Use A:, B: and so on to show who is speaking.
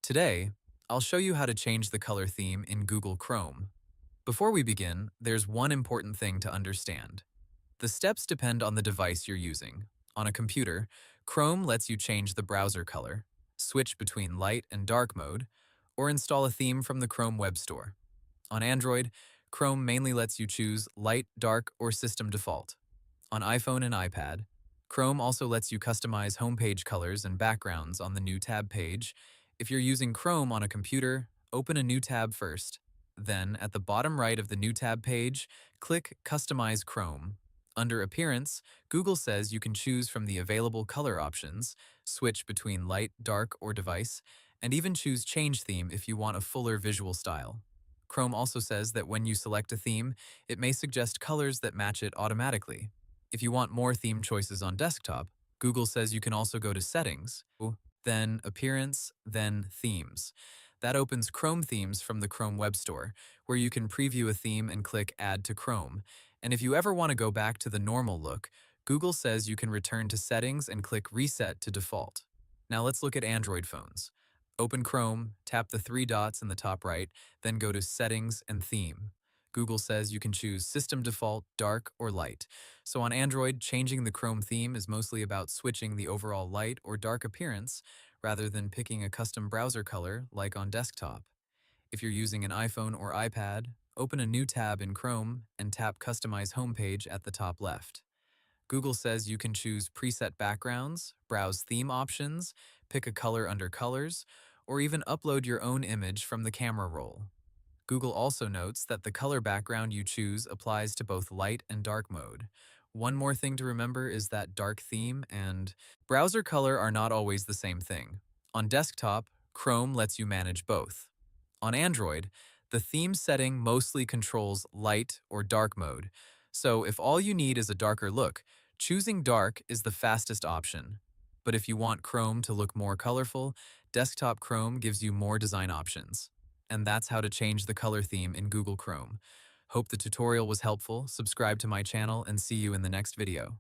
A: Today, I'll show you how to change the color theme in Google Chrome. Before we begin, there's one important thing to understand. The steps depend on the device you're using. On a computer, Chrome lets you change the browser color, switch between light and dark mode, or install a theme from the Chrome Web Store. On Android, Chrome mainly lets you choose light, dark, or system default. On iPhone and iPad, Chrome also lets you customize homepage colors and backgrounds on the new tab page. If you're using Chrome on a computer, open a new tab first. Then, at the bottom right of the new tab page, click Customize Chrome. Under Appearance, Google says you can choose from the available color options, switch between light, dark, or device, and even choose Change Theme if you want a fuller visual style. Chrome also says that when you select a theme, it may suggest colors that match it automatically. If you want more theme choices on desktop, Google says you can also go to Settings, then Appearance, then Themes. That opens Chrome themes from the Chrome Web Store, where you can preview a theme and click Add to Chrome. And if you ever want to go back to the normal look, Google says you can return to Settings and click Reset to Default. Now let's look at Android phones. Open Chrome, tap the three dots in the top right, then go to Settings and Theme. Google says you can choose System Default, Dark, or Light. So on Android, changing the Chrome theme is mostly about switching the overall light or dark appearance rather than picking a custom browser color like on desktop. If you're using an iPhone or iPad, open a new tab in Chrome and tap Customize Homepage at the top left. Google says you can choose preset backgrounds, browse theme options, pick a color under Colors, or even upload your own image from the camera roll. Google also notes that the color background you choose applies to both light and dark mode. One more thing to remember is that dark theme and browser color are not always the same thing. On desktop, Chrome lets you manage both. On Android, the theme setting mostly controls light or dark mode, so if all you need is a darker look, choosing dark is the fastest option. But if you want Chrome to look more colorful, desktop Chrome gives you more design options. And that's how to change the color theme in Google Chrome. Hope the tutorial was helpful, subscribe to my channel, and see you in the next video.